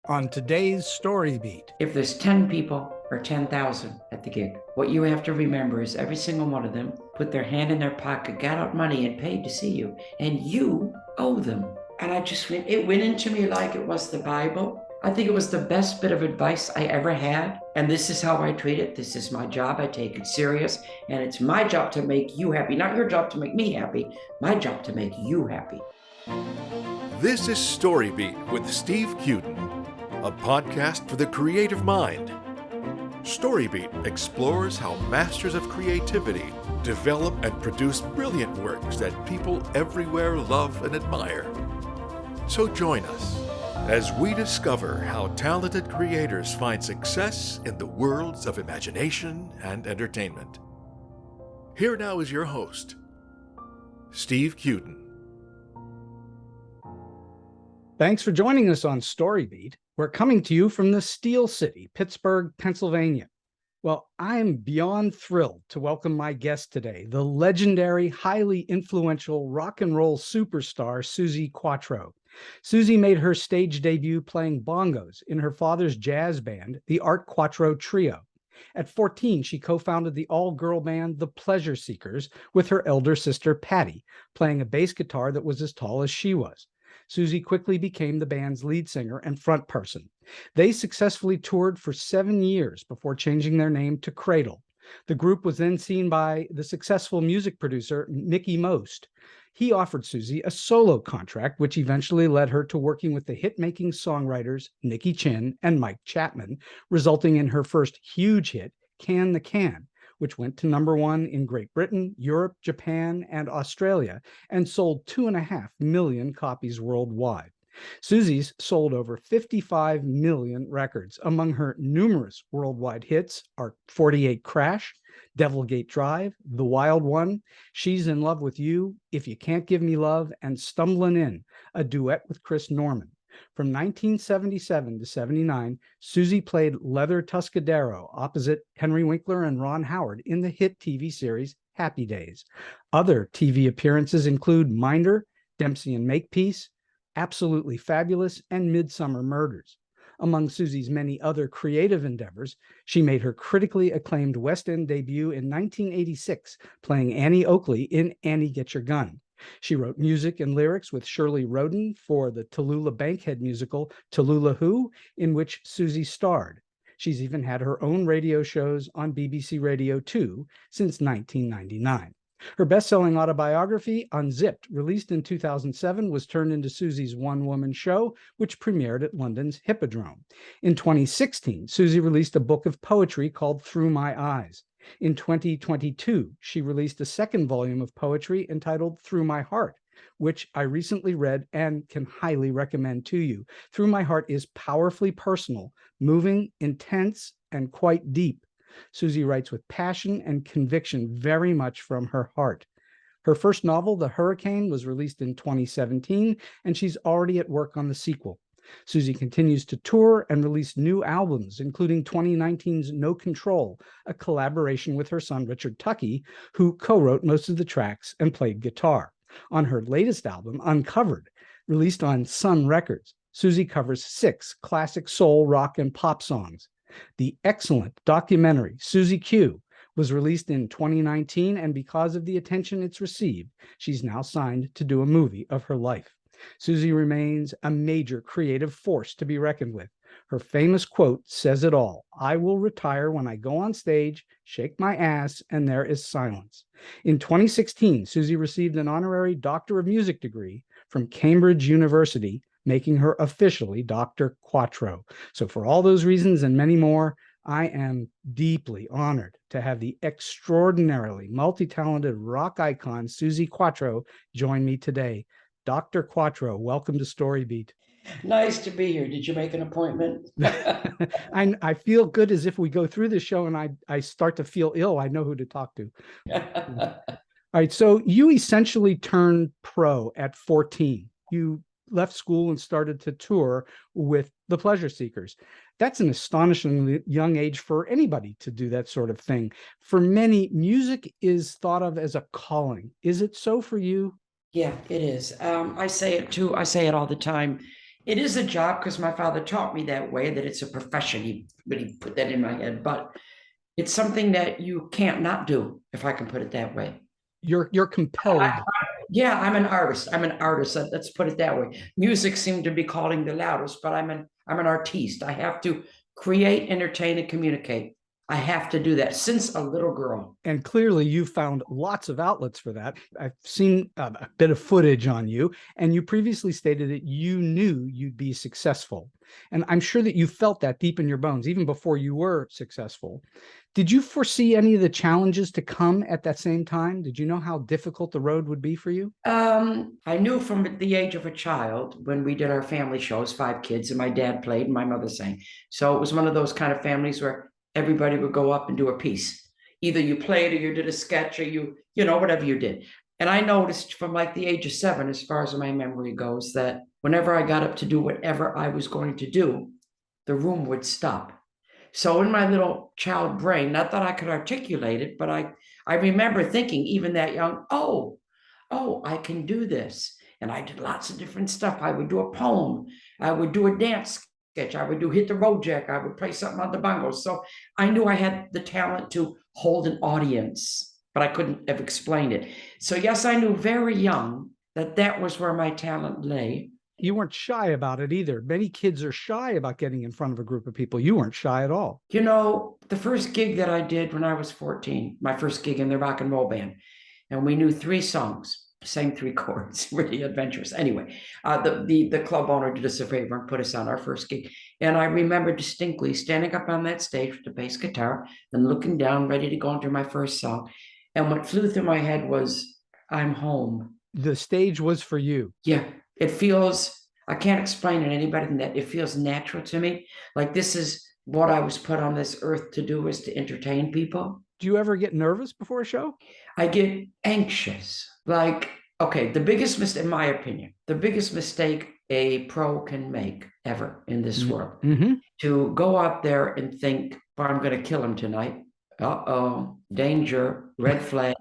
on today's Story Beat. If there's 10 people or 10,000 at the gig, what you have to remember is every single one of them put their hand in their pocket, got out money and paid to see you, and you owe them. And it went into me like it was the Bible. I think it was the best bit of advice I ever had. And this is how I treat it. This is my job. I take it serious. And it's my job to make you happy. Not your job to make me happy. My job to make you happy. This is StoryBeat with Steve Cuden, a podcast for the creative mind. StoryBeat explores how masters of creativity develop and produce brilliant works that people everywhere love and admire. So join us as we discover how talented creators find success in the worlds of imagination and entertainment. Here now is your host, Steve Cuden. Thanks for joining us on StoryBeat. We're coming to you from the Steel City, Pittsburgh, Pennsylvania. Well, I'm beyond thrilled to welcome my guest today, the legendary, highly influential rock and roll superstar, Suzi Quatro. Suzi made her stage debut playing bongos in her father's jazz band, the Art Quatro Trio. At 14, she co-founded the all-girl band, The Pleasure Seekers, with her elder sister, Patti, playing a bass guitar that was as tall as she was. Suzi quickly became the band's lead singer and front person. They successfully toured for 7 years before changing their name to Cradle. The group was then seen by the successful music producer, Mickie Most. He offered Suzi a solo contract, which eventually led her to working with the hit-making songwriters Nicky, Chinn, and Chapman, resulting in her first huge hit, Can the Can, which went to #1 in Great Britain, Europe, Japan, and Australia, and sold 2.5 million copies worldwide. Suzi's sold over 55 million records. Among her numerous worldwide hits are 48 Crash, Devilgate Drive, The Wild One, She's in Love with You, If You Can't Give Me Love, and Stumblin In, a duet with Chris Norman. From 1977 to 79, Suzi played Leather Tuscadero opposite Henry Winkler and Ron Howard in the hit TV series Happy Days. Other TV appearances include Minder, Dempsey and Makepeace, Absolutely Fabulous, and Midsummer Murders. Among Suzi's many other creative endeavors, she made her critically acclaimed West End debut in 1986, playing Annie Oakley in Annie Get Your Gun. She wrote music and lyrics with Shirley Roden for the Tallulah Bankhead musical Tallulah Who, in which Suzi starred. She's even had her own radio shows on BBC Radio 2 since 1999. Her best-selling autobiography, Unzipped, released in 2007, was turned into Suzi's one-woman show, which premiered at London's Hippodrome. In 2016, Suzi released a book of poetry called Through My Eyes. In 2022, she released a second volume of poetry entitled Through My Heart, which I recently read and can highly recommend to you. Through My Heart is powerfully personal, moving, intense, and quite deep. Suzi writes with passion and conviction, very much from her heart. Her first novel, The Hurricane, was released in 2017, and she's already at work on the sequel. Suzi continues to tour and release new albums, including 2019's No Control, a collaboration with her son Richard Tuckey, who co-wrote most of the tracks and played guitar. On her latest album, Uncovered, released on Sun Records, Suzi covers 6 classic soul, rock, and pop songs. The excellent documentary Suzi Q was released in 2019, and because of the attention it's received, she's now signed to do a movie of her life. Suzi remains a major creative force to be reckoned with. Her famous quote says it all: "I will retire when I go on stage, shake my ass, and there is silence." In 2016, Suzi received an honorary Doctor of Music degree from Cambridge University, making her officially Dr. Quatro. So for all those reasons and many more, I am deeply honored to have the extraordinarily multi-talented rock icon Suzi Quatro join me today. Dr. Quatro, welcome to StoryBeat. Nice to be here. Did you make an appointment? I feel good as if we go through the show and I start to feel ill. I know who to talk to. All right, so you essentially turned pro at 14. You left school and started to tour with the Pleasure Seekers. That's an astonishingly young age for anybody to do that sort of thing. For many, music is thought of as a calling. Is it so for you? Yeah, it is. I say it too. I say it all the time. It is a job because my father taught me that way, that it's a profession. He really put that in my head, but it's something that you can't not do, if I can put it that way. You're compelled. Yeah, I'm an artist. I'm an artist. Let's put it that way. Music seemed to be calling the loudest, but I'm an artiste. I have to create, entertain, and communicate. I have to do that since a little girl. And clearly you found lots of outlets for that. I've seen a bit of footage on you, and you previously stated that you knew you'd be successful. And I'm sure that you felt that deep in your bones, even before you were successful. Did you foresee any of the challenges to come at that same time? Did you know how difficult the road would be for you? I knew from the age of a child when we did our family shows, 5 kids, and my dad played and my mother sang. So it was one of those kind of families where everybody would go up and do a piece. Either you played or you did a sketch or you know, whatever you did. And I noticed from like the age of 7, as far as my memory goes, that whenever I got up to do whatever I was going to do, the room would stop. So in my little child brain, not that I could articulate it, but I remember thinking, even that young, oh, I can do this. And I did lots of different stuff. I would do a poem. I would do a dance sketch. I would do hit the road jack. I would play something on the bongos. So I knew I had the talent to hold an audience, but I couldn't have explained it. So yes, I knew very young that that was where my talent lay. You weren't shy about it either. Many kids are shy about getting in front of a group of people. You weren't shy at all. You know, the first gig that I did when I was 14, my first gig in the rock and roll band, and we knew 3 songs. Same 3 chords, really adventurous. Anyway, the club owner did us a favor and put us on our first gig. And I remember distinctly standing up on that stage with the bass guitar and looking down, ready to go into my first song. And what flew through my head was, I'm home. The stage was for you. Yeah, it feels, I can't explain it any better than that. It feels natural to me. Like this is what I was put on this earth to do, is to entertain people. Do you ever get nervous before a show? I get anxious. Like, okay, the biggest mistake, in my opinion, the biggest mistake a pro can make ever in this world, to go out there and think, well, I'm going to kill him tonight. Uh-oh, danger, red flag.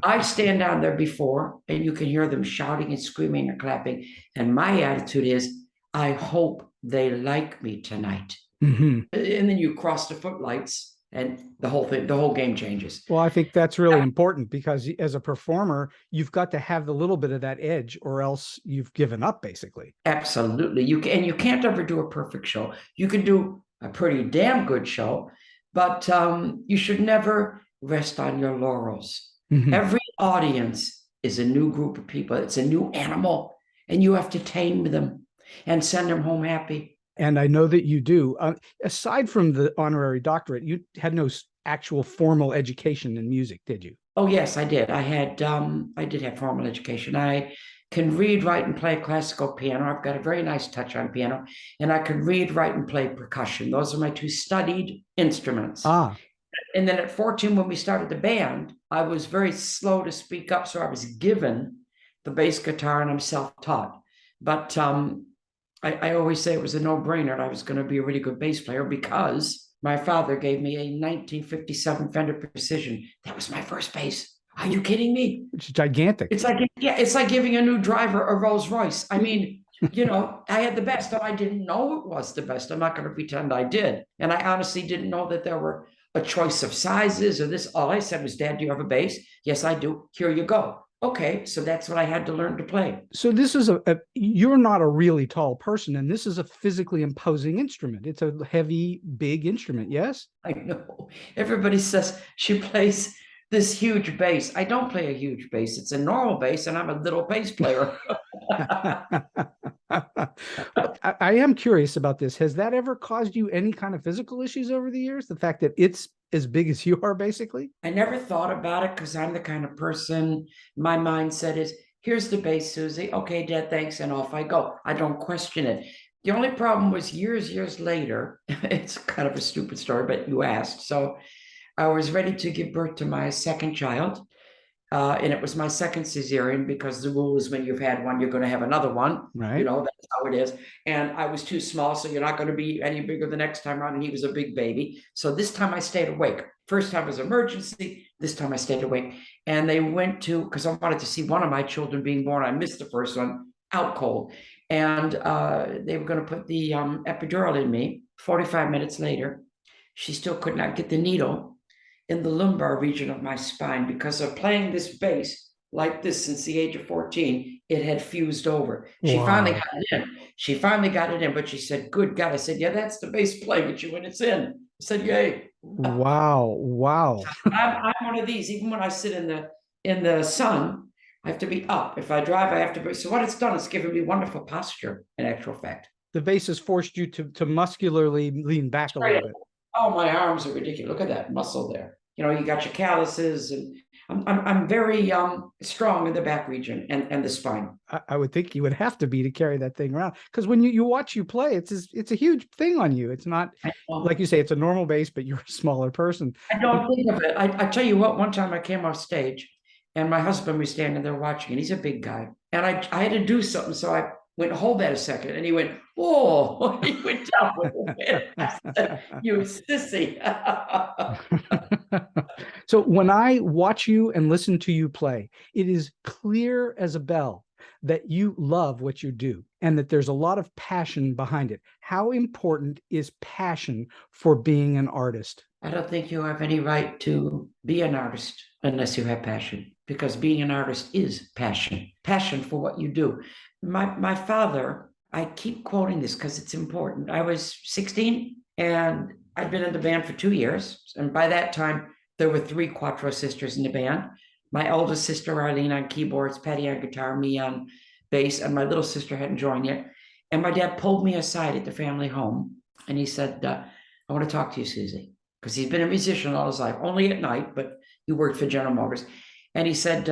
I stand down there before, and you can hear them shouting and screaming and clapping. And my attitude is, I hope they like me tonight. And then you cross the footlights, and the whole thing, the whole game changes. Well, I think that's really important, because as a performer, you've got to have the little bit of that edge, or else you've given up, basically. Absolutely. You can't ever do a perfect show. You can do a pretty damn good show, but you should never rest on your laurels. Every audience is a new group of people. It's a new animal, and you have to tame them and send them home happy. And I know that you do. Aside from the honorary doctorate, you had no actual formal education in music, did you? Oh, yes, I did. I did have formal education. I can read, write, and play classical piano. I've got a very nice touch on piano. And I can read, write, and play percussion. Those are my 2 studied instruments. And then at 14, when we started the band, I was very slow to speak up. So I was given the bass guitar, and I'm self-taught. But I always say it was a no-brainer, and I was going to be a really good bass player, because my father gave me a 1957 Fender Precision. That was my first bass. Are you kidding me? It's gigantic. It's like, yeah, it's like giving a new driver a Rolls Royce. I mean, you know, I had the best, and I didn't know it was the best. I'm not going to pretend I did. And I honestly didn't know that there were a choice of sizes or this. All I said was, Dad, do you have a bass? Yes, I do. Here you go. Okay, so that's what I had to learn to play. So this is you're not a really tall person, and this is a physically imposing instrument. It's a heavy, big instrument, yes? I know. Everybody says she plays this huge bass. I don't play a huge bass. It's a normal bass, and I'm a little bass player. I am curious about this. Has that ever caused you any kind of physical issues over the years? The fact that it's as big as you are, basically? I never thought about it, because I'm the kind of person, my mindset is, here's the bass, Suzi. Okay, Dad, thanks. And off I go. I don't question it. The only problem was years later, it's kind of a stupid story, but you asked. So I was ready to give birth to my second child. And it was my second cesarean, because the rule is when you've had one, you're going to have another one. Right. You know, that's how it is. And I was too small, so you're not going to be any bigger the next time around. And he was a big baby. So this time I stayed awake. First time was emergency. This time I stayed awake. And they went to, because I wanted to see one of my children being born. I missed the first one, out cold. And they were going to put the epidural in me. 45 minutes later, she still could not get the needle in the lumbar region of my spine because of playing this bass like this since the age of 14. It had fused over. She finally got it in. She finally got it in, but she said, "Good God." I said, "Yeah, that's the bass playing at you and it's in." I said, "Yay." Wow. I'm one of these. Even when I sit in the sun, I have to be up. If I drive, I have to be. So what it's done is given me wonderful posture, in actual fact. The bass has forced you to muscularly lean back a little bit. Oh, my arms are ridiculous. Look at that muscle there. You know, you got your calluses, and I'm very strong in the back region and the spine. I would think you would have to be to carry that thing around, because when you watch you play, it's a huge thing on you. It's not like you say, it's a normal bass, but you're a smaller person. I don't think of it. I tell you what, one time I came off stage and my husband was standing there watching, and he's a big guy. And I had to do something. So I went, "Hold that a second." And he went, "Whoa." He went down with it. I said, "You sissy." So when I watch you and listen to you play, it is clear as a bell that you love what you do and that there's a lot of passion behind it. How important is passion for being an artist? I don't think you have any right to be an artist unless you have passion, because being an artist is passion for what you do. My father, I keep quoting this because it's important. I was 16 and I'd been in the band for 2 years. And by that time, there were 3 Quatro sisters in the band. My eldest sister, Arlene, on keyboards, Patti on guitar, me on bass, and my little sister hadn't joined yet. And my dad pulled me aside at the family home and he said, "I want to talk to you, Suzi." Because he's been a musician all his life, only at night, but he worked for General Motors. And he said,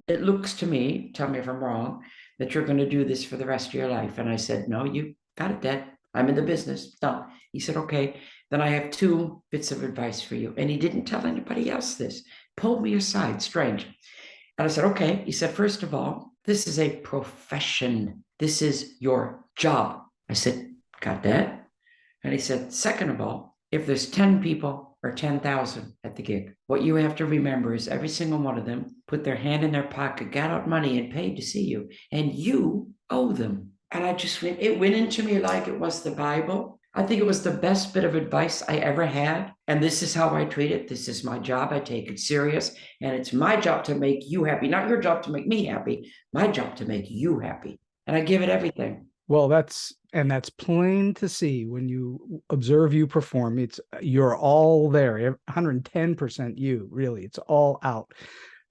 "It looks to me, tell me if I'm wrong, that you're going to do this for the rest of your life." And I said, "No, you got it, Dad. I'm in the business." No. He said, "Okay, then I have 2 bits of advice for you." And he didn't tell anybody else this. Pulled me aside, strange. And I said, "Okay." He said, "First of all, this is a profession. This is your job." I said, "Got that?" And he said, "Second of all, if there's 10 people or 10,000 at the gig, what you have to remember is every single one of them put their hand in their pocket, got out money and paid to see you, and you owe them." And I just went, it went into me like it was the Bible. I think it was the best bit of advice I ever had. And this is how I treat it. This is my job. I take it serious. And it's my job to make you happy, not your job to make me happy, my job to make you happy. And I give it everything. Well, that's plain to see when you observe you perform. You're all there, 110% you, really. It's all out.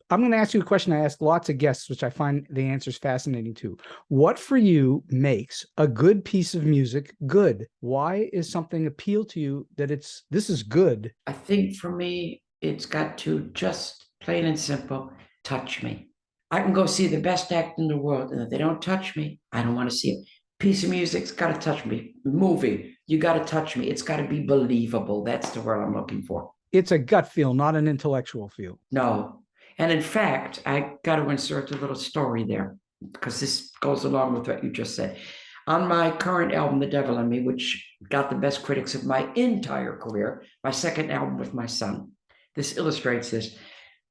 I'm going to ask you a question I ask lots of guests, which I find the answers fascinating too. What for you makes a good piece of music good? Why is something appeal to you that this is good? I think for me, it's got to just plain and simple touch me. I can go see the best act in the world, and if they don't touch me, I don't want to see it. Piece of music's got to touch me. Movie, you got to touch me. It's got to be believable. That's the word I'm looking for. It's a gut feel, not an intellectual feel. No. And in fact, I got to insert a little story there, because this goes along with what you just said. On my current album, The Devil in Me, which got the best critics of my entire career, my second album with my son, this illustrates this.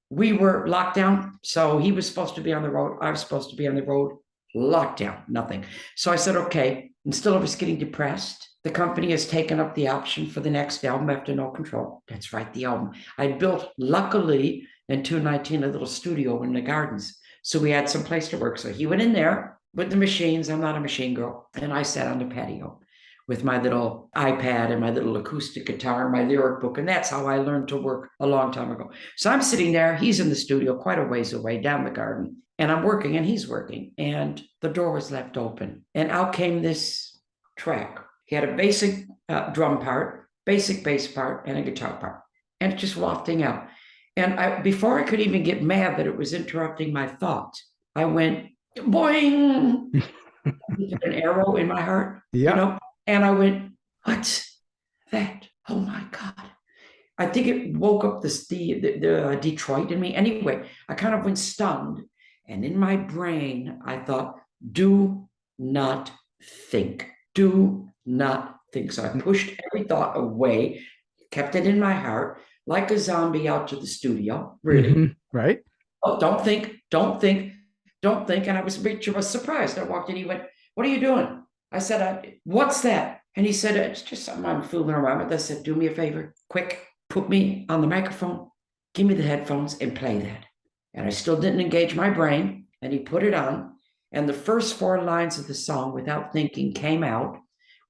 We were locked down, so he was supposed to be on the road. I was supposed to be on the road. Lockdown, nothing. So I said, okay, instead of us getting depressed, the company has taken up the option for the next album after No Control. That's right, the album. I built, luckily, in 2019, a little studio in the gardens. So we had some place to work. So he went in there with the machines. I'm not a machine girl. And I sat on the patio with my little iPad and my little acoustic guitar and my lyric book. And that's how I learned to work a long time ago. So I'm sitting there. He's in the studio quite a ways away down the garden. And I'm working and he's working. And the door was left open. And out came this track. He had a basic drum part, basic bass part, and a guitar part. And it's just wafting out. And before I could even get mad that it was interrupting my thoughts, I went, boing, an arrow in my heart, yeah. You know? And I went, what's that? Oh my God. I think it woke up the Detroit in me. Anyway, I kind of went stunned. And in my brain, I thought, do not think. Do not think. So I pushed every thought away, kept it in my heart, like a zombie out to the studio, really. Mm-hmm. Right. Oh, don't think. And I was surprised. I walked in, he went, What are you doing? I said, what's that? And he said, it's just something I'm fooling around with. I said, do me a favor, quick, put me on the microphone, give me the headphones and play that. And I still didn't engage my brain. And he put it on. And the first 4 lines of the song, without thinking, came out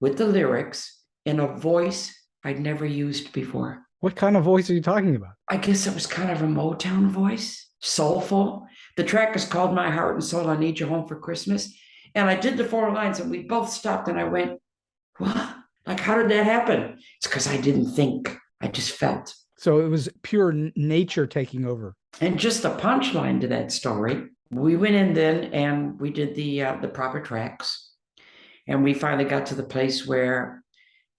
with the lyrics in a voice I'd never used before. What kind of voice are you talking about? I guess it was kind of a Motown voice, soulful. The track is called My Heart and Soul, I Need You Home for Christmas. And I did the 4 lines and we both stopped and I went, what? Like, how did that happen? It's because I didn't think, I just felt. So it was pure nature taking over. And just a punchline to that story, we went in then and we did the proper tracks. And we finally got to the place where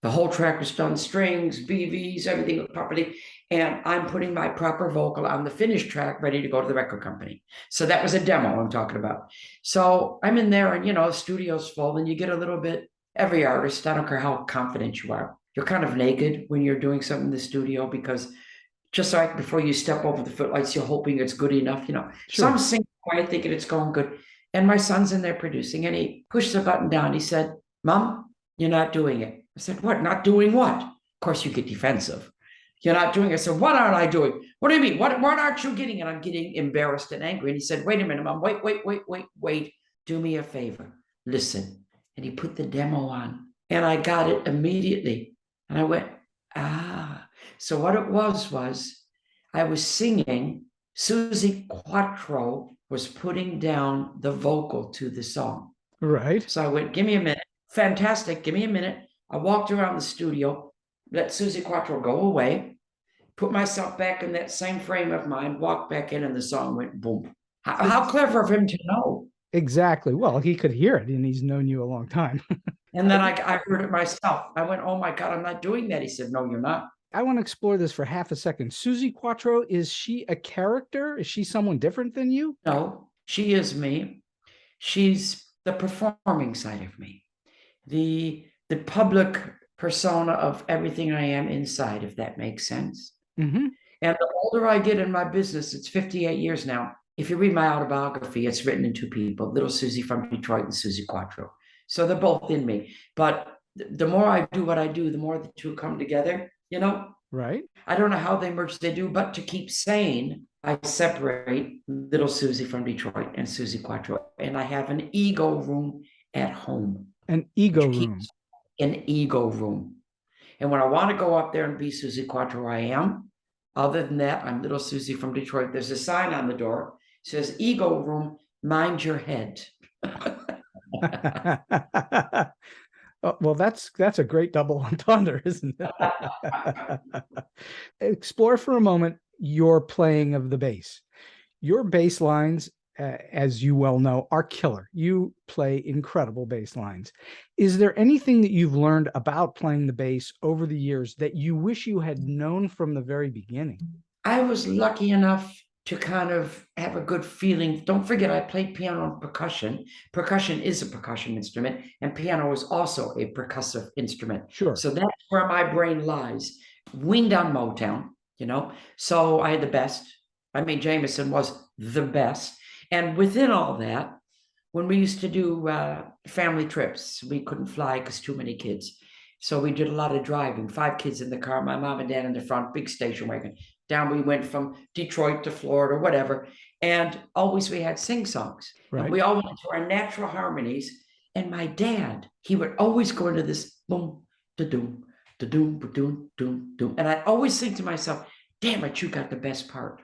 the whole track was done, strings, BVs, everything properly. And I'm putting my proper vocal on the finished track, ready to go to the record company. So that was a demo I'm talking about. So I'm in there and, the studio's full and you get a little bit, every artist, I don't care how confident you are, you're kind of naked when you're doing something in the studio because just like before you step over the footlights, you're hoping it's good enough, Sure. So I'm singing quiet, thinking it's going good. And my son's in there producing and he pushed the button down. He said, Mom, you're not doing it. I said, what? Not doing what? Of course, you get defensive. You're not doing it. I said, what aren't I doing? What do you mean? What aren't you getting? And I'm getting embarrassed and angry. And he said, wait a minute, Mom, wait. Do me a favor. Listen. And he put the demo on and I got it immediately. And I went, So what it was I was singing, Suzi Quatro was putting down the vocal to the song. Right. So I went, give me a minute. Fantastic. Give me a minute. I walked around the studio, let Suzi Quatro go away, put myself back in that same frame of mind, walked back in, and the song went boom. How clever of him to know. Exactly. Well, he could hear it and he's known you a long time. And then I heard it myself. I went, oh my God, I'm not doing that. He said, no, you're not. I want to explore this for half a second. Suzi Quatro, is she a character? Is she someone different than you? No, she is me. She's the performing side of me. The public persona of everything I am inside, if that makes sense. Mm-hmm. And the older I get in my business, it's 58 years now. If you read my autobiography, it's written in 2 people, little Suzi from Detroit and Suzi Quatro. So they're both in me. But the more I do what I do, the more the 2 come together, Right. I don't know how they merge, they do, but to keep sane, I separate little Suzi from Detroit and Suzi Quatro. And I have an ego room at home. An ego room. An ego room. And when I want to go up there and be Suzi Quatro, I am. Other than that, I'm little Suzi from Detroit. There's a sign on the door. It says, ego room, mind your head. Well, that's a great double entendre, isn't it? Explore for a moment your playing of the bass. Your bass lines, as you well know, are killer. You play incredible bass lines. Is there anything that you've learned about playing the bass over the years that you wish you had known from the very beginning? I was lucky enough to kind of have a good feeling. Don't forget, I played piano and percussion. Percussion is a percussion instrument, and piano is also a percussive instrument. Sure. So that's where my brain lies. Winged on Motown, So I had the best. I mean, Jameson was the best. And within all that, when we used to do family trips, we couldn't fly because too many kids. So we did a lot of driving, 5 kids in the car, my mom and dad in the front, big station wagon. Down we went from Detroit to Florida, whatever. And always we had sing-songs. Right. And we all went to our natural harmonies. And my dad, he would always go into this boom, da-doom, da-doom, ba-doom, doom, doom. And I'd always think to myself, damn it, you got the best part.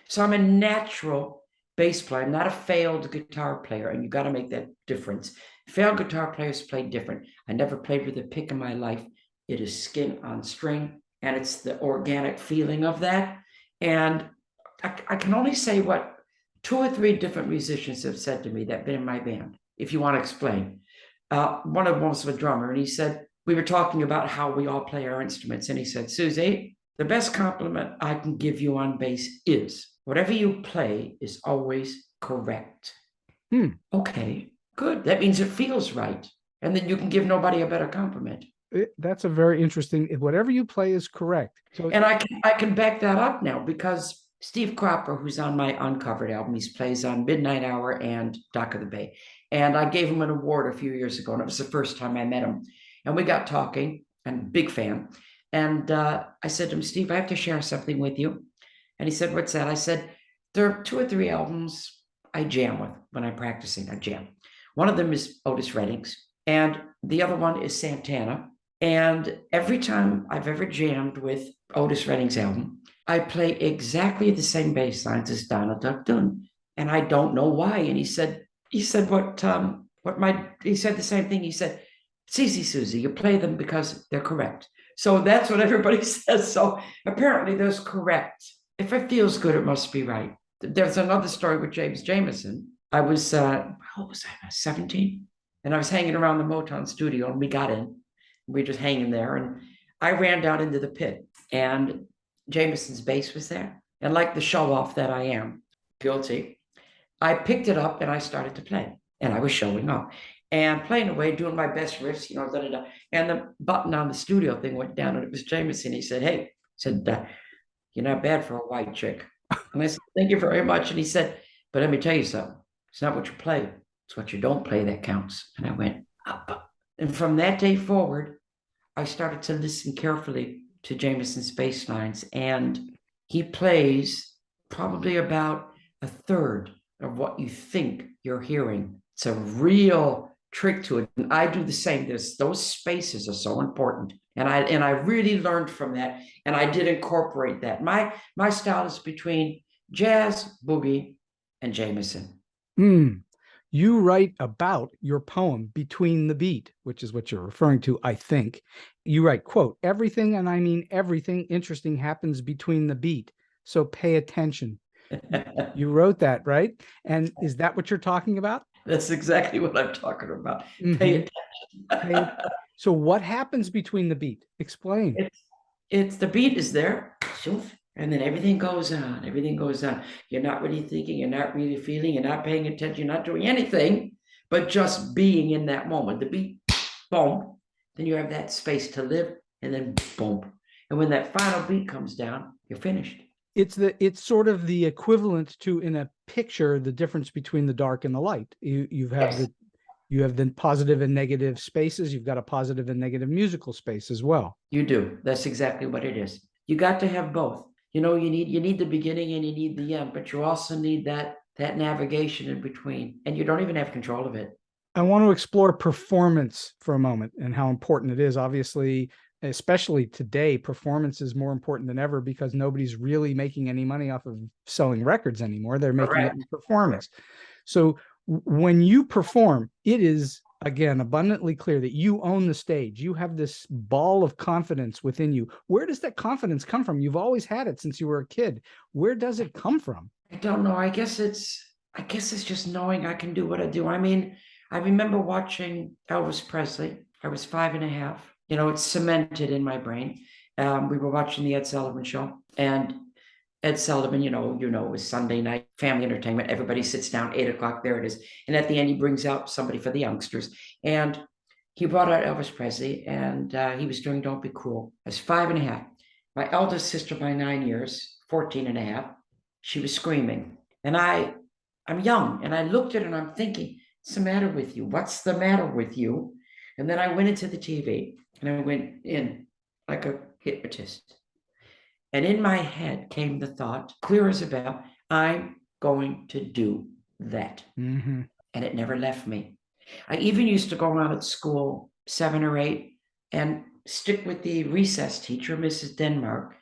So I'm a natural bass player, I'm not a failed guitar player. And you got to make that difference. Failed guitar players play different. I never played with a pick in my life. It is skin on string. And it's the organic feeling of that. And I can only say what 2 or 3 different musicians have said to me that have been in my band, if you want to explain. One of them was a drummer, and he said, we were talking about how we all play our instruments. And he said, Suzi, the best compliment I can give you on bass is whatever you play is always correct. Okay, good. That means it feels right. And then you can give nobody a better compliment. That's a very interesting, whatever you play is correct. So, and I can back that up now because Steve Quatro, who's on my Uncovered album, he plays on Midnight Hour and Dock of the Bay. And I gave him an award a few years ago, and it was the first time I met him. And we got talking, I'm a big fan. And I said to him, Steve, I have to share something with you. And he said, what's that? I said, there are 2 or 3 albums I jam with when I'm practicing. I jam. One of them is Otis Redding's, and the other one is Santana. And every time I've ever jammed with Otis Redding's album, I play exactly the same bass lines as Donna Duck Dun. And I don't know why. And he said he said the same thing. He said, it's easy, Suzi, you play them because they're correct. So that's what everybody says. So apparently there's correct. If it feels good, it must be right. There's another story with James Jamerson. I was, how old was I? 17. And I was hanging around the Motown studio, and we got in. We were just hanging there. And I ran down into the pit, and Jamerson's bass was there. And like the show off that I am, guilty, I picked it up and I started to play. And I was showing off and playing away, doing my best riffs, da, da, da. And the button on the studio thing went down, and it was Jamerson. He said, hey, you're not bad for a white chick. And I said, thank you very much. And he said, but let me tell you something. It's not what you play. It's what you don't play that counts. And I went, up. And from that day forward, I started to listen carefully to Jamerson's bass lines. And he plays probably about a third of what you think you're hearing. It's a real trick to it. And I do the same. Those spaces are so important. And I really learned from that. And I did incorporate that. My style is between jazz, boogie, and Jamerson. You write about your poem Between the Beat, which is what you're referring to, I think. You write, quote, everything, and I mean everything interesting happens between the beat. So pay attention. You wrote that, right? And is that what you're talking about? That's exactly what I'm talking about. Pay attention. So what happens between the beat? Explain. It's the beat is there, and then everything goes on. Everything goes on. You're not really thinking. You're not really feeling. You're not paying attention. You're not doing anything, but just being in that moment. The beat, boom. Then you have that space to live, and then boom. And when that final beat comes down, you're finished. It's sort of the equivalent to, in a picture, the difference between the dark and the light. You have the positive and negative spaces. You've got a positive and negative musical space as well. You do. That's exactly what it is. You got to have both. You need the beginning and you need the end, but you also need that navigation in between, and you don't even have control of it. I want to explore performance for a moment and how important it is. Obviously, especially today, performance is more important than ever because nobody's really making any money off of selling records anymore. They're making it in performance. So when you perform, it is, again, abundantly clear that you own the stage. You have this ball of confidence within you. Where does that confidence come from? You've always had it since you were a kid. Where does it come from? I don't know. I guess it's just knowing I can do what I do. I mean, I remember watching Elvis Presley. I was 5.5. It's cemented in my brain. We were watching the Ed Sullivan Show, and Ed Sullivan, it was Sunday night family entertainment. Everybody sits down, 8:00, there it is. And at the end, he brings out somebody for the youngsters. And he brought out Elvis Presley, and he was doing Don't Be Cruel. I was 5.5. My eldest sister by 9 years, 14.5, she was screaming. And I'm young, and I looked at her and I'm thinking, what's the matter with you? What's the matter with you? And then I went into the TV, and I went in like a hypnotist. And in my head came the thought, clear as a bell, I'm going to do that. Mm-hmm. And it never left me. I even used to go around at school, 7 or 8, and stick with the recess teacher, Mrs. Denmark,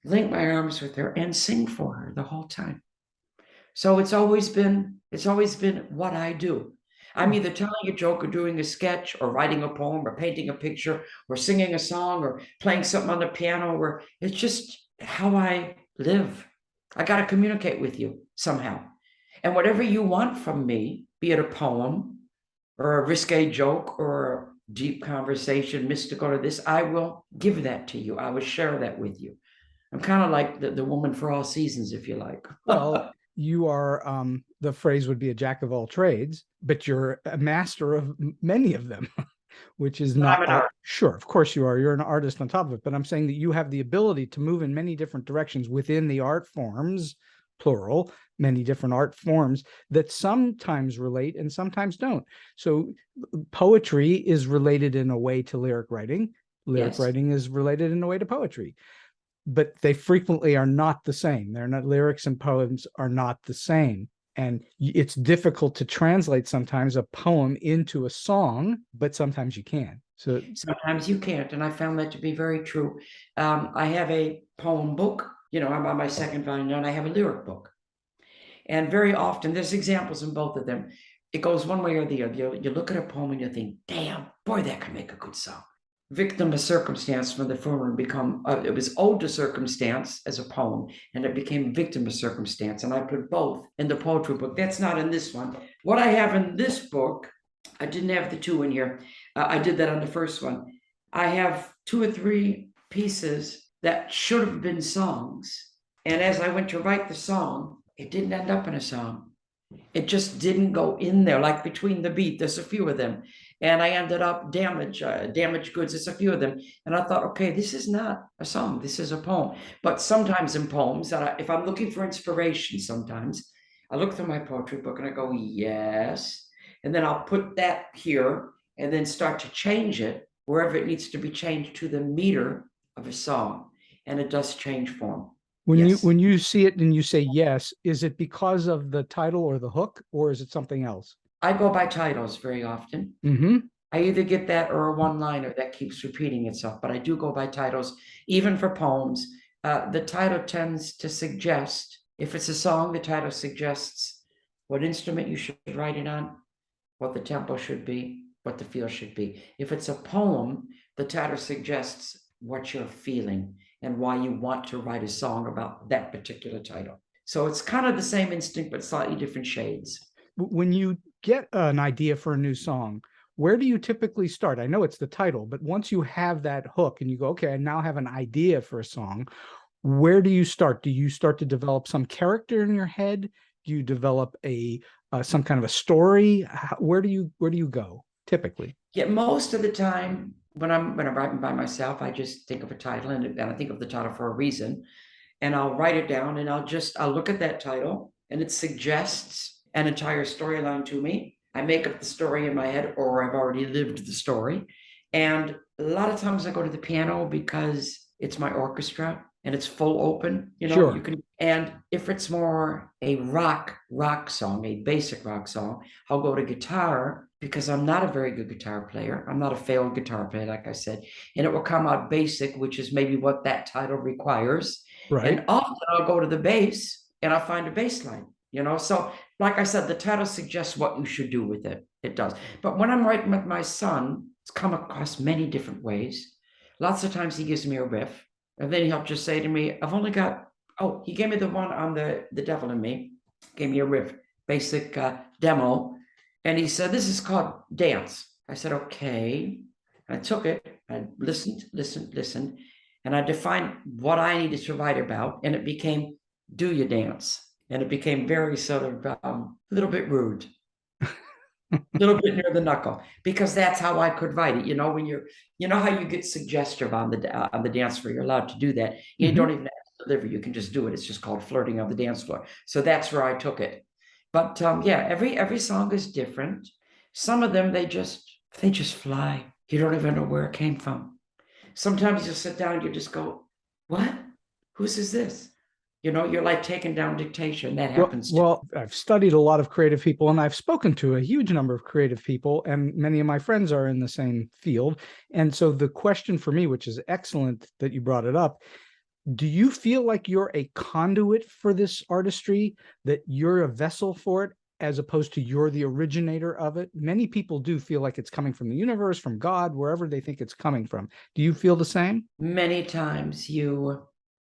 link my arms with her and sing for her the whole time. So it's always been what I do. I'm either telling a joke or doing a sketch or writing a poem or painting a picture or singing a song or playing something on the piano, or it's just how I live. I got to communicate with you somehow. And whatever you want from me, be it a poem or a risque joke or a deep conversation, mystical or this, I will give that to you. I will share that with you. I'm kind of like the woman for all seasons, if you like. Well, you are, the phrase would be a jack of all trades, but you're a master of many of them. which is But not I'm an artist. sure. Of course you are. You're an artist on top of it, but I'm saying that you have the ability to move in many different directions within the art forms, plural, many different art forms that sometimes relate and sometimes don't. So poetry is related in a way to lyric writing. Lyric Yes. writing is related in a way to poetry, but they frequently are not the same. They're not, lyrics and poems are not the same. And it's difficult to translate sometimes a poem into a song, but sometimes you can. So sometimes you can't. And I found that to be very true. I have a poem book, you know, I'm on my second volume now, and I have a lyric book. And very often there's examples in both of them. It goes one way or the other. You look at a poem and you think, damn, boy, that could make a good song. Victim of circumstance from the former become, it was ode to circumstance as a poem, and it became victim of circumstance. And I put both in the poetry book. That's not in this one. What I have in this book, I didn't have the two in here. I did that on the first one. I have 2 or 3 pieces that should have been songs. And as I went to write the song, it didn't end up in a song. It just didn't go in there, like Between the Beat. There's a few of them. And I ended up Damaged Goods. There's a few of them. And I thought, okay, this is not a song. This is a poem. But sometimes in poems, if I'm looking for inspiration, sometimes I look through my poetry book and I go, yes. And then I'll put that here and then start to change it wherever it needs to be changed to the meter of a song. And it does change form. when you see it and you say yes, is it because of the title or the hook, or is it something else? I go by titles very often. Mm-hmm. I either get that or a one-liner that keeps repeating itself, but I do go by titles, even for poems. The title tends to suggest, if it's a song, the title suggests what instrument you should write it on, what the tempo should be, what the feel should be. If it's a poem, the title suggests what you're feeling and why you want to write a song about that particular title. So it's kind of the same instinct, but slightly different shades. When you get an idea for a new song, where do you typically start? I know it's the title, but once you have that hook and you go, okay, I now have an idea for a song, where do you start? Do you start to develop some character in your head? Do you develop some kind of a story? Where do you go typically? Yeah, most of the time when I'm writing by myself, I just think of a title and I think of the title for a reason, and I'll write it down and I'll look at that title and it suggests an entire storyline to me. I make up the story in my head, or I've already lived the story. And a lot of times I go to the piano because it's my orchestra and it's full open, you know, Sure. you can, and if it's more a rock song, a basic rock song, I'll go to guitar because I'm not a very good guitar player. I'm not a failed guitar player, like I said, and it will come out basic, which is maybe what that title requires. Right. And often I'll go to the bass and I'll find a bass line, you know, so like I said, the title suggests what you should do with it. It does. But when I'm writing with my son, it's come across many different ways. Lots of times he gives me a riff, and then he'll just say to me, I've only got, oh, he gave me the one on the Devil in Me, gave me a riff, basic demo. And he said, this is called Dance. I said, okay. I took it, I listened, and I defined what I needed to write about, and it became Do You Dance? And it became very sort of a little bit rude, a little bit near the knuckle, because that's how I could write it. You know, when you know how you get suggestive on the dance floor, you're allowed to do that. You don't even have to deliver, you can just do it. It's just called flirting on the dance floor. So that's where I took it. But yeah, every song is different. Some of them, they just fly. You don't even know where it came from. Sometimes you sit down, you just go, what? Whose is this? You know, you're like taking down dictation. That happens. Well, I've studied a lot of creative people and I've spoken to a huge number of creative people, and many of my friends are in the same field. And so the question for me, which is excellent that you brought it up, do you feel like you're a conduit for this artistry, that you're a vessel for it, as opposed to you're the originator of it? Many people do feel like it's coming from the universe, from God, wherever they think it's coming from. Do you feel the same? Many times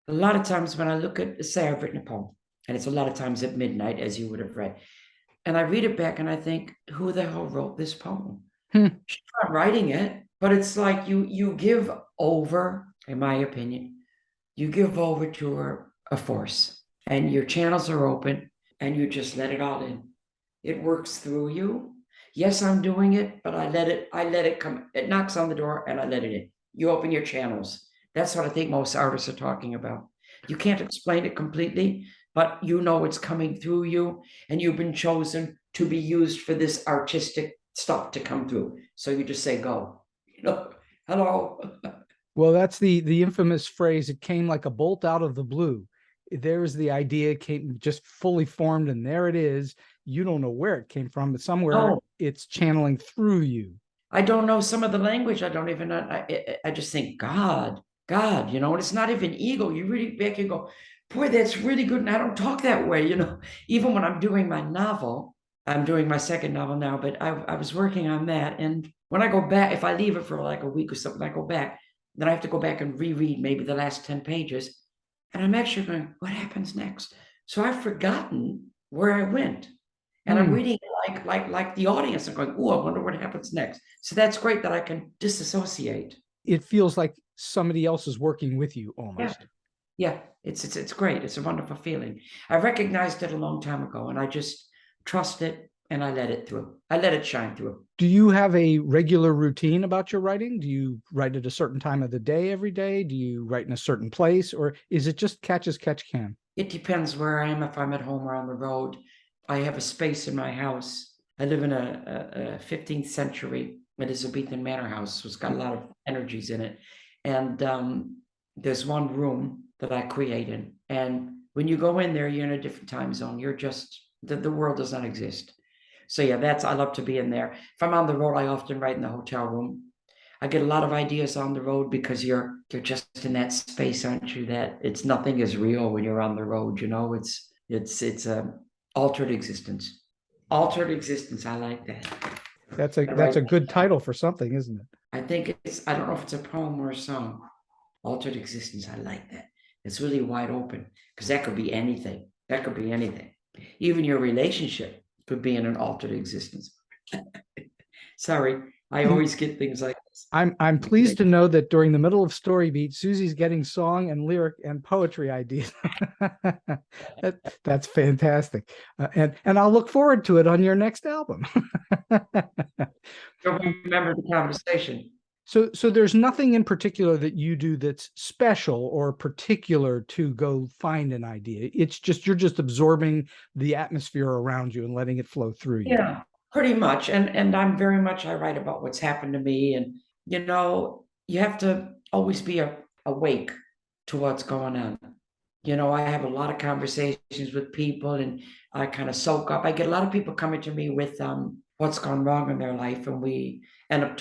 a lot of times when I look at, say I've written a poem, and it's a lot of times at midnight, as you would have read, and I read it back and I think, who the hell wrote this poem? Sure, I'm writing it, but it's like you give over, in my opinion, you give over to a force, and your channels are open, and you just let it all in. It works through you. Yes, I'm doing it, but I let it come. It knocks on the door and I let it in. You open your channels. That's what I think most artists are talking about. You can't explain it completely, but you know it's coming through you, and you've been chosen to be used for this artistic stuff to come through. So you just say, go, hello. Well, that's the infamous phrase, it came like a bolt out of the blue. There's the idea, came just fully formed, and there it is. You don't know where it came from, but somewhere No. it's channeling through you. I don't know some of the language. I don't even know. I just think, God, and it's not even ego. You read back and go, boy, that's really good. And I don't talk that way, even when I'm doing my novel. I'm doing my second novel now, but I was working on that. And when I go back, if I leave it for like a week or something, I go back, then I have to go back and reread maybe the last 10 pages. And I'm actually going, what happens next? So I've forgotten where I went. And I'm reading like the audience and going, oh, I wonder what happens next. So that's great that I can disassociate. It feels like somebody else is working with you almost. Yeah. It's great. It's a wonderful feeling. I recognized it a long time ago, and I just trust it and I let it through. I let it shine through. Do you have a regular routine about your writing? Do you write at a certain time of the day every day? Do you write in a certain place, or is it just catch as catch can? It depends where I am, if I'm at home or on the road. I have a space in my house. I live in a 15th century Elizabethan manor house, so it's got a lot of energies in it. And there's one room that I create in. And when you go in there, you're in a different time zone. You're just, the world does not exist. So yeah, I love to be in there. If I'm on the road, I often write in the hotel room. I get a lot of ideas on the road because you're just in that space, aren't you? That it's nothing is real when you're on the road. It's a altered existence. Altered existence. I like that. That's a good title for something, isn't it? I think I don't know if it's a poem or a song. Altered existence. I like that. It's really wide open, because that could be anything. That could be anything. Even your relationship could be in an altered existence. Sorry, I always get things like this. I'm pleased to know that during the middle of StoryBeat, Suzi's getting song and lyric and poetry ideas. That's fantastic, and I'll look forward to it on your next album. Don't remember the conversation. So there's nothing in particular that you do that's special or particular to go find an idea. It's just you're just absorbing the atmosphere around you and letting it flow through you. Yeah, pretty much. And I'm very much, I write about what's happened to me. And, you have to always be awake to what's going on. I have a lot of conversations with people, and I kind of soak up. I get a lot of people coming to me with what's gone wrong in their life, and we end up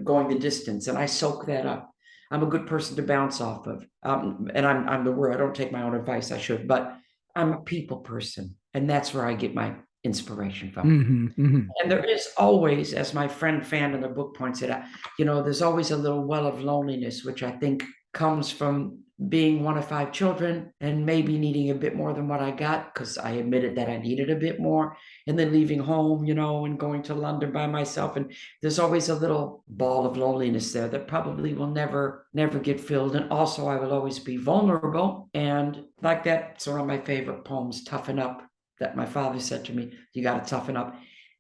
going the distance, and I soak that up. I'm a good person to bounce off of. And I'm the word. I don't take my own advice. I should, but I'm a people person, and that's where I get my inspiration from. And there is always, as my friend Fan in the book points it out, there's always a little well of loneliness, which I think comes from being one of 5 children and maybe needing a bit more than what I got, because I admitted that I needed a bit more, and then leaving home, and going to London by myself. And there's always a little ball of loneliness there that probably will never get filled. And also I will always be vulnerable, and like that's one of my favorite poems, Toughen Up, that my father said to me, you got to toughen up.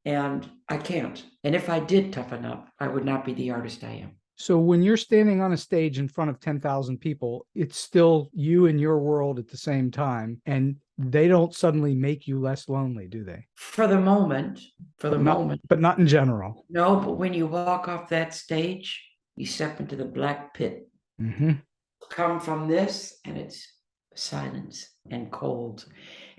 And I can't. And if I did toughen up, I would not be the artist I am. So when you're standing on a stage in front of 10,000 people, it's still you and your world at the same time, and they don't suddenly make you less lonely, do they? For the moment, but not in general. No, but when you walk off that stage, you step into the black pit. Come from this, and it's silence and cold.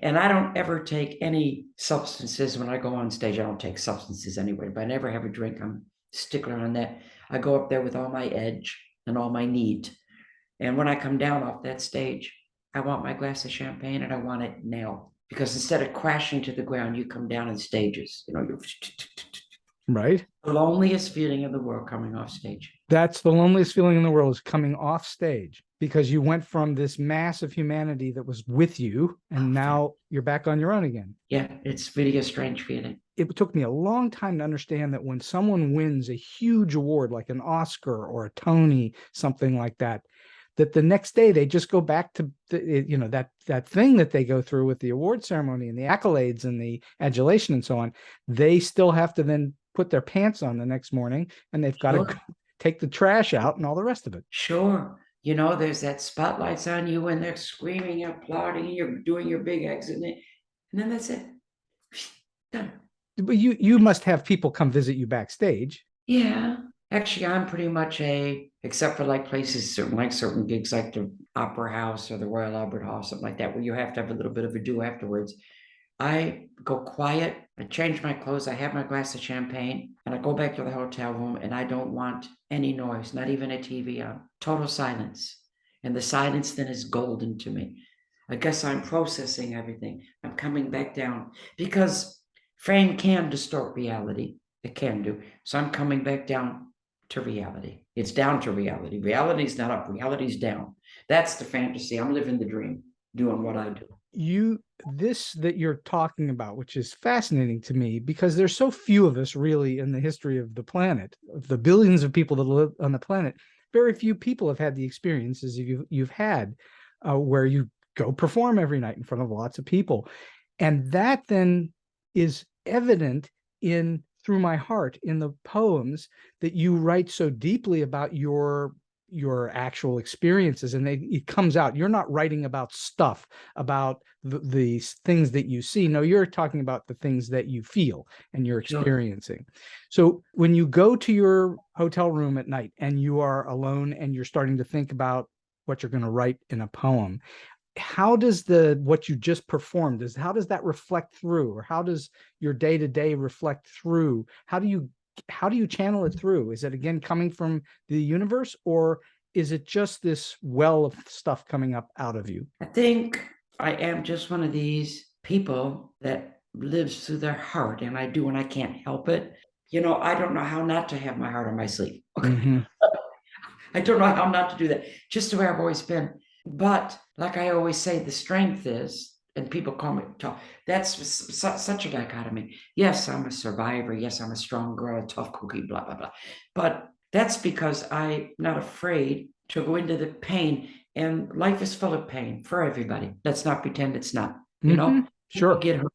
And I don't ever take any substances when I go on stage. I don't take substances anyway, but I never have a drink. I'm a stickler on that. I go up there with all my edge and all my need. And when I come down off that stage, I want my glass of champagne, and I want it now. Because instead of crashing to the ground, you come down in stages. You're right. The loneliest feeling in the world, coming off stage. That's the loneliest feeling in the world, is coming off stage, because you went from this mass of humanity that was with you, and now you're back on your own again. Yeah, it's really a strange feeling. It took me a long time to understand that when someone wins a huge award like an Oscar or a Tony, something like that, that the next day they just go back to that thing that they go through with the award ceremony and the accolades and the adulation and so on. They still have to then put their pants on the next morning, and they've got to take the trash out and all the rest of it. Sure. There's that spotlights on you and they're screaming, applauding, you're doing your big exit, and then that's it. Done. But you must have people come visit you backstage. Yeah. Actually, I'm pretty much except for like places, certain gigs like the Opera House or the Royal Albert Hall, something like that, where you have to have a little bit of a do afterwards. I go quiet, I change my clothes, I have my glass of champagne, and I go back to the hotel room, and I don't want any noise, not even a TV on. Total silence. And the silence then is golden to me. I guess I'm processing everything. I'm coming back down, because fame can distort reality. It can do. So I'm coming back down to reality. It's down to reality. Reality's not up, reality's down. That's the fantasy. I'm living the dream, doing what I do. This that you're talking about, which is fascinating to me, because there's so few of us really in the history of the planet, of the billions of people that live on the planet, very few people have had the experiences you've had, where you go perform every night in front of lots of people. And that then is evident through my heart in the poems that you write so deeply about your actual experiences, and it comes out. You're not writing about stuff, about the things that you see. No, you're talking about the things that you feel and you're experiencing. So when you go to your hotel room at night and you are alone and you're starting to think about what you're going to write in a poem, how does what you just performed how does that reflect through, or how does your day-to-day reflect through? How do you channel it through? Is it again coming from the universe, or is it just this well of stuff coming up out of you? I think I am just one of these people that lives through their heart, and I do, and I can't help it. I don't know how not to have my heart on my sleeve. Okay. Mm-hmm. I don't know how not to do that. Just the way I've always been. But like I always say, the strength is, and people call me tough. That's such a dichotomy. Yes, I'm a survivor. Yes, I'm a strong girl, a tough cookie, blah, blah, blah. But that's because I'm not afraid to go into the pain. And life is full of pain for everybody. Let's not pretend it's not. Sure. Get hurt.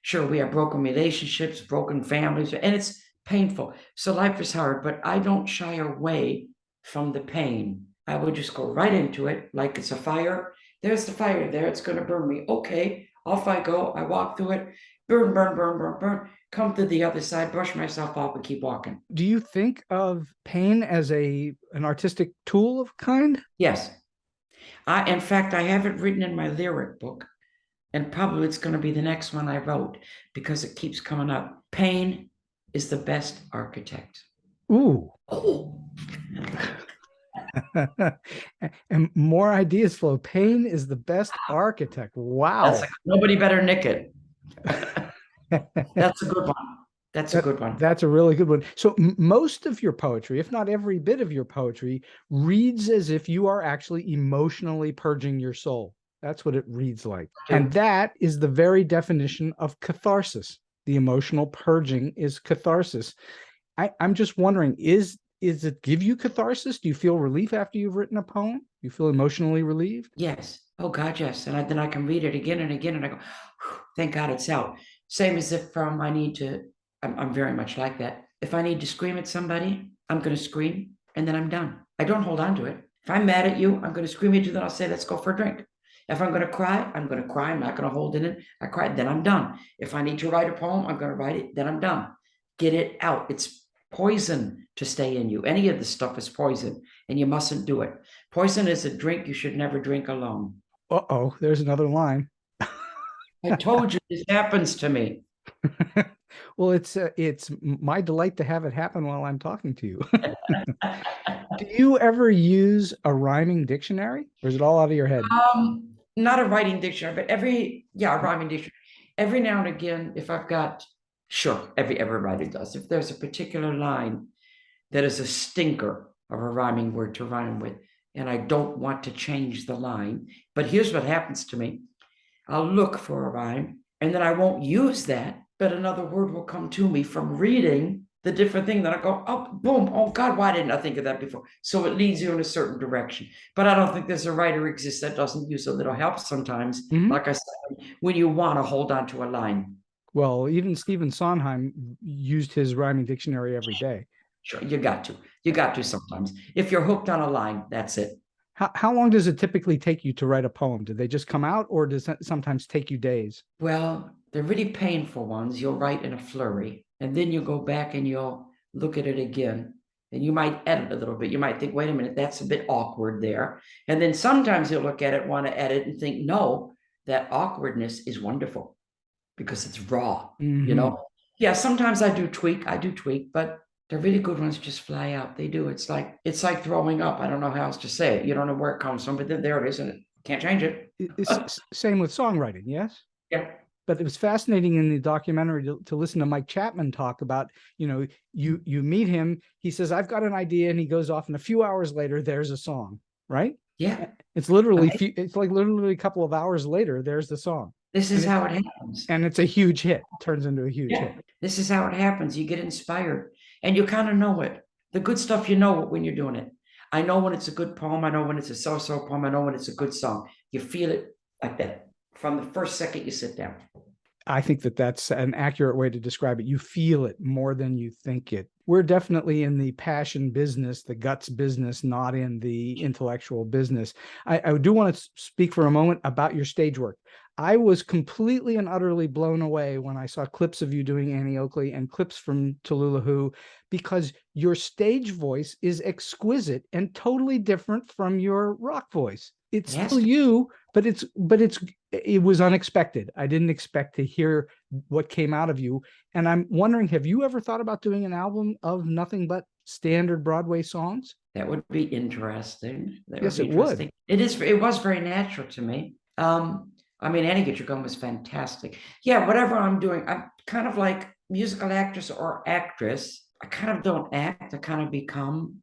Sure, we have broken relationships, broken families, and it's painful. So life is hard, but I don't shy away from the pain. I would just go right into it like it's a fire. There's the fire there. It's going to burn me. Okay, off I go. I walk through it. Burn, burn, burn, burn, burn. Come to the other side, brush myself off, and keep walking. Do you think of pain as an artistic tool of kind? Yes. In fact, I have it written in my lyric book, and probably it's going to be the next one I wrote, because it keeps coming up. Pain is the best architect. Ooh. Oh. And more ideas flow. Pain is the best architect. Wow. Nobody better nick it. That's a good one. That's a good one. That's a really good one. So most of your poetry, if not every bit of your poetry, reads as if you are actually emotionally purging your soul. That's what it reads like. And that is the very definition of catharsis. The emotional purging is catharsis. I'm just wondering, is it give you catharsis? Do you feel relief after you've written a poem? Do you feel emotionally relieved? Yes. Oh God, yes. And then I can read it again and again, and I go, thank God it's out. Same as if I'm very much like that. If I need to scream at somebody, I'm going to scream, and then I'm done. I don't hold on to it. If I'm mad at you, I'm going to scream at you, then I'll say, let's go for a drink. If I'm going to cry, I'm going to cry. I'm not going to hold it. I cry, then I'm done. If I need to write a poem, I'm going to write it, then I'm done. Get it out. It's poison to stay in you. Any of this stuff is poison, and you mustn't do it. Poison is a drink you should never drink alone. Uh-oh, there's another line. I told you this happens to me. Well, it's my delight to have it happen while I'm talking to you. Do you ever use a rhyming dictionary, or is it all out of your head? Not a writing dictionary, but a rhyming dictionary. Every now and again, if I've got, sure, every writer does. If there's a particular line that is a stinker of a rhyming word to rhyme with, and I don't want to change the line, but here's what happens to me. I'll look for a rhyme, and then I won't use that, but another word will come to me from reading the different thing, then I go, oh, boom, oh God, why didn't I think of that before? So it leads you in a certain direction. But I don't think there's a writer exists that doesn't use a little help sometimes. Like I said, when you want to hold on to a line. Well, even Stephen Sondheim used his rhyming dictionary every day. Sure, you got to. You got to sometimes. If you're hooked on a line, that's it. How long does it typically take you to write a poem? Do they just come out, or does it sometimes take you days? Well, they're really painful ones. You'll write in a flurry, and then you'll go back and you'll look at it again. And you might edit a little bit. You might think, wait a minute, that's a bit awkward there. And then sometimes you'll look at it, want to edit, and think, no, that awkwardness is wonderful because it's raw, you know? Yeah, sometimes I do tweak, but the really good ones just fly out. They do. It's like throwing up. I don't know how else to say it. You don't know where it comes from, but then there it is, and it can't change it. It's same with songwriting, yes? Yeah. But it was fascinating in the documentary to listen to Mike Chapman talk about, you meet him, he says, I've got an idea, and he goes off, and a few hours later, there's a song, right? Yeah. It's literally, it's like literally a couple of hours later, there's the song. This is how it happens. And it's a huge hit, turns into a huge hit. This is how it happens. You get inspired, and you kind of know it. The good stuff, you know it when you're doing it. I know when it's a good poem. I know when it's a so-so poem. I know when it's a good song. You feel it like that from the first second you sit down. I think that that's an accurate way to describe it. You feel it more than you think it. We're definitely in the passion business, the guts business, not in the intellectual business. I do want to speak for a moment about your stage work. I was completely and utterly blown away when I saw clips of you doing Annie Oakley and clips from Tallulah Who, because your stage voice is exquisite and totally different from your rock voice. It's still you, but it was unexpected. I didn't expect to hear what came out of you. And I'm wondering, have you ever thought about doing an album of nothing but standard Broadway songs? That would be interesting. Yes, it would. It was very natural to me. I mean, Annie Get Your Gun was fantastic. Yeah, whatever I'm doing, I'm kind of like musical actress or actress. I kind of don't act, I kind of become,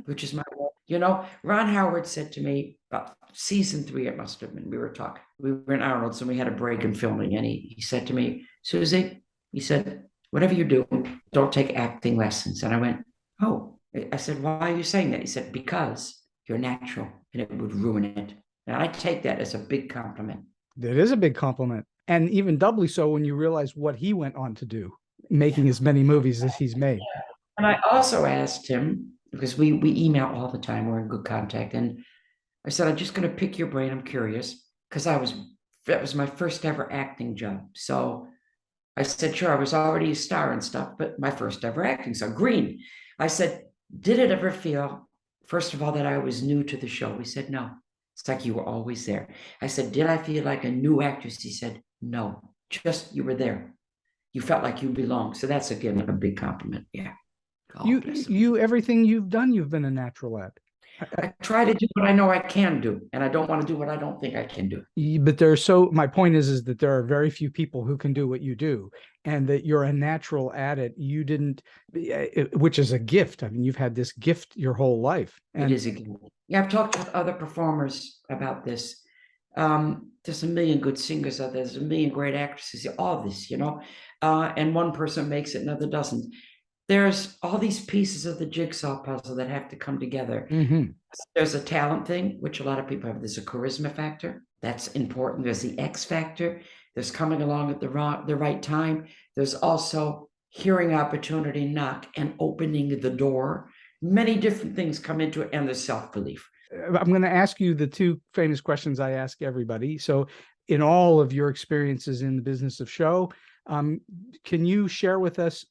which is my role. You know, Ron Howard said to me about season 3, it must have been, we were in Arnold's and we had a break in filming, and he said to me, Suzi, he said, whatever you do, don't take acting lessons. And I went, oh, I said, why are you saying that? He said, because you're natural and it would ruin it. And I take that as a big compliment. That is a big compliment. And even doubly so when you realize what he went on to do, making as many movies as he's made. And I also asked him, because we email all the time, we're in good contact. And I said, I'm just going to pick your brain. I'm curious, because that was my first ever acting job. So I said, sure, I was already a star and stuff, but my first ever acting. So green. I said, did it ever feel, first of all, that I was new to the show? He said, no. It's like you were always there. I said, did I feel like a new actress? He said, no, just you were there. You felt like you belonged. So that's, again, a big compliment. Yeah. You everything you've done, you've been a natural at. I try to do what I know I can do, and I don't want to do what I don't think I can do. But my point is that there are very few people who can do what you do, and that you're a natural at it. You didn't, which is a gift. I mean, you've had this gift your whole life. And it is a gift. Yeah, I've talked with other performers about this. There's a million good singers out there. There's a million great actresses. All this, you know, and one person makes it, another doesn't. There's all these pieces of the jigsaw puzzle that have to come together. There's a talent thing, which a lot of people have. There's a charisma factor. That's important. There's the X factor. There's coming along at the right time. There's also hearing opportunity knock and opening the door. Many different things come into it, and there's self-belief. I'm going to ask you the 2 famous questions I ask everybody. So in all of your experiences in the business of show, can you share with us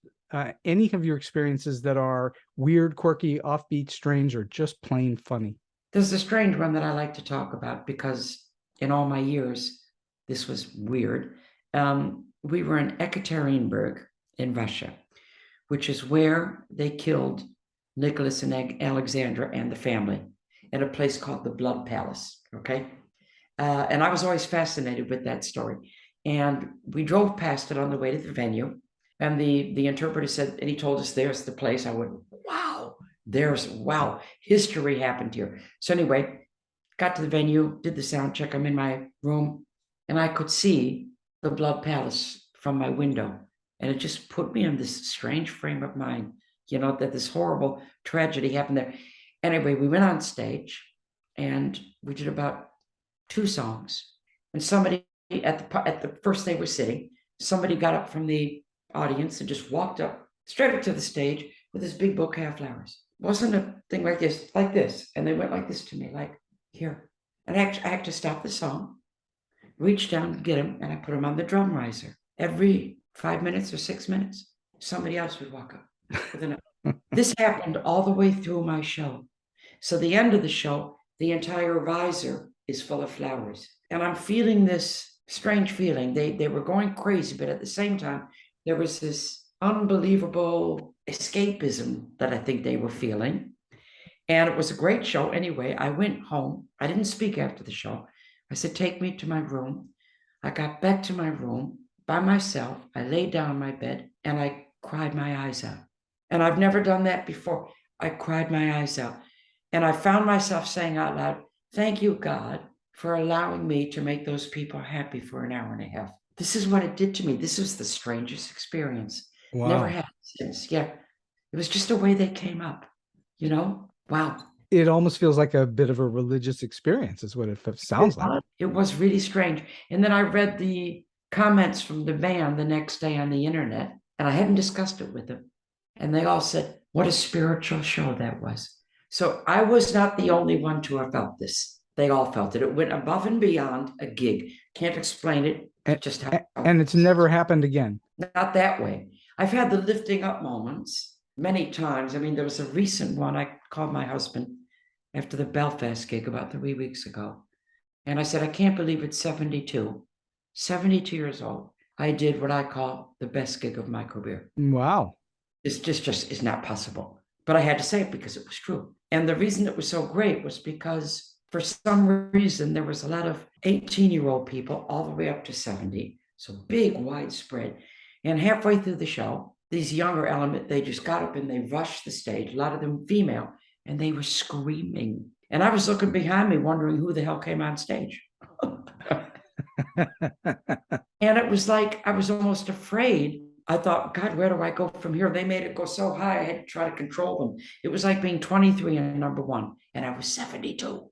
any of your experiences that are weird, quirky, offbeat, strange, or just plain funny? There's a strange one that I like to talk about because in all my years, this was weird. We were in Ekaterinburg in Russia, which is where they killed Nicholas and Alexandra and the family at a place called the Blood Palace, okay? And I was always fascinated with that story. And we drove past it on the way to the venue. And the interpreter said, and he told us, there's the place. I went, wow, history happened here. So anyway, got to the venue, did the sound check. I'm in my room, and I could see the Blood Palace from my window. And it just put me in this strange frame of mind, that this horrible tragedy happened there. Anyway, we went on stage and we did about 2 songs. And somebody at the first they were sitting, somebody got up from the audience and just walked up straight up to the stage with this big bouquet of flowers. It wasn't a thing like this. And they went like this to me, like, here. And I had to stop the song, reach down and get him, and I put him on the drum riser. Every 5 minutes or 6 minutes, somebody else would walk up with an. This happened all the way through my show. So the end of the show, the entire riser is full of flowers. And I'm feeling this strange feeling. They were going crazy, but at the same time, there was this unbelievable escapism that I think they were feeling. And it was a great show. Anyway, I went home. I didn't speak after the show. I said, take me to my room. I got back to my room by myself. I laid down on my bed and I cried my eyes out. And I've never done that before. I cried my eyes out. And I found myself saying out loud, thank you, God, for allowing me to make those people happy for an hour and a half. This is what it did to me. This was the strangest experience. Wow. Never had since. Yeah. It was just the way they came up, Wow. It almost feels like a bit of a religious experience is what it sounds like. It was really strange. And then I read the comments from the band the next day on the internet, and I hadn't discussed it with them. And they all said, what a spiritual show that was. So I was not the only one to have felt this. They all felt it. It went above and beyond a gig. Can't explain it. And it's never happened again. Not that way. I've had the lifting up moments many times. I mean, there was a recent one. I called my husband after the Belfast gig about 3 weeks ago. And I said, I can't believe it's 72 years old. I did what I call the best gig of my career. Wow. It's just is not possible. But I had to say it because it was true. And the reason it was so great was because for some reason, there was a lot of 18-year-old people all the way up to 70. So big, widespread. And halfway through the show, these younger element, they just got up and they rushed the stage, a lot of them female, and they were screaming. And I was looking behind me, wondering who the hell came on stage. And it was like, I was almost afraid. I thought, God, where do I go from here? They made it go so high, I had to try to control them. It was like being 23 and number 1, and I was 72.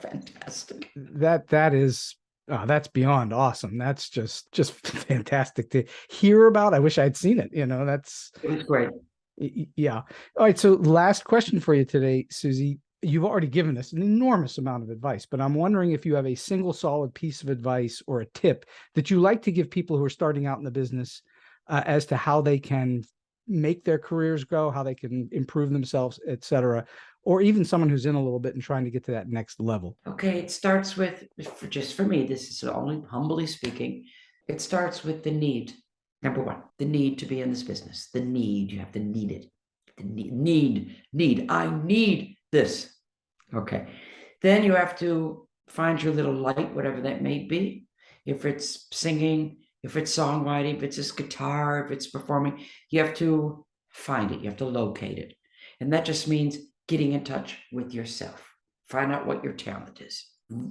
Fantastic. That is, that's beyond awesome. That's just fantastic to hear about. I wish I'd seen it. It was great. Yeah. All right. So last question for you today, Suzi. You've already given us an enormous amount of advice, but I'm wondering if you have a single solid piece of advice or a tip that you like to give people who are starting out in the business as to how they can make their careers grow, how they can improve themselves, et cetera, or even someone who's in a little bit and trying to get to that next level. Okay. It starts with, just for me, this is only humbly speaking, it starts with the need. Number 1, the need to be in this business. The need, you have to need it. The need. I need this. Okay. Then you have to find your little light, whatever that may be. If it's singing, if it's songwriting, if it's just guitar, if it's performing, you have to find it. You have to locate it. And that just means getting in touch with yourself. Find out what your talent is.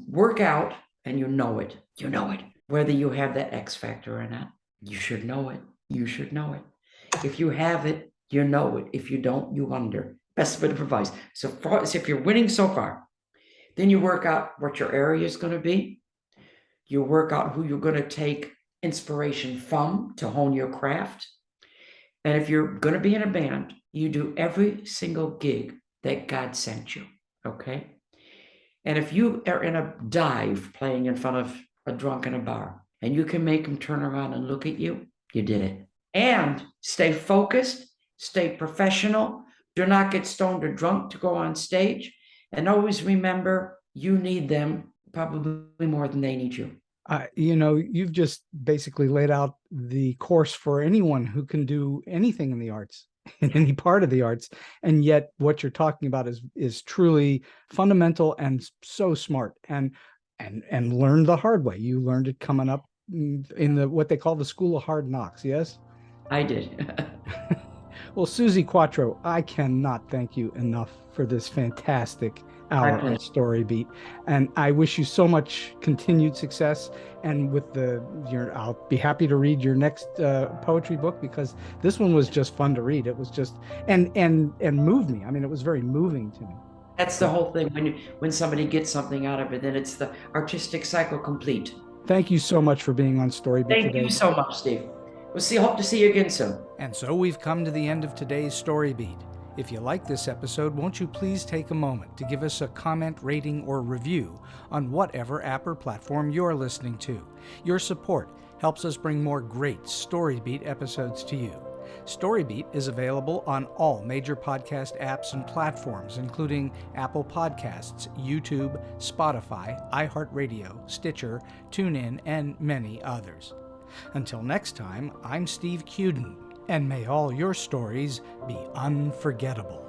Work out and you know it. You know it. Whether you have that X factor or not, you should know it. You should know it. If you have it, you know it. If you don't, you wonder. Best bit of advice. So if you're winning so far, then you work out what your area is going to be. You work out who you're going to take inspiration from to hone your craft. And if you're going to be in a band, you do every single gig that God sent you. Okay. And if you are in a dive playing in front of a drunk in a bar and you can make them turn around and look at you, you did it. And stay focused, stay professional. Do not get stoned or drunk to go on stage. And always remember, you need them probably more than they need you. You've just basically laid out the course for anyone who can do anything in the arts, in any part of the arts. And yet what you're talking about is truly fundamental and so smart and learned the hard way. You learned it coming up in what they call the School of Hard Knocks. Yes, I did. Well, Suzi Quatro, I cannot thank you enough for this fantastic hour pleasure. of StoryBeat. And I wish you so much continued success. And with I'll be happy to read your next poetry book, because this one was just fun to read. It was just and moved me. I mean, it was very moving to me. That's the whole thing. When somebody gets something out of it, then it's the artistic cycle complete. Thank you so much for being on StoryBeat today. Thank you so much, Steve. Hope to see you again soon. And so we've come to the end of today's StoryBeat. If you like this episode, won't you please take a moment to give us a comment, rating, or review on whatever app or platform you're listening to. Your support helps us bring more great StoryBeat episodes to you. StoryBeat is available on all major podcast apps and platforms, including Apple Podcasts, YouTube, Spotify, iHeartRadio, Stitcher, TuneIn, and many others. Until next time, I'm Steve Cuden, and may all your stories be unforgettable.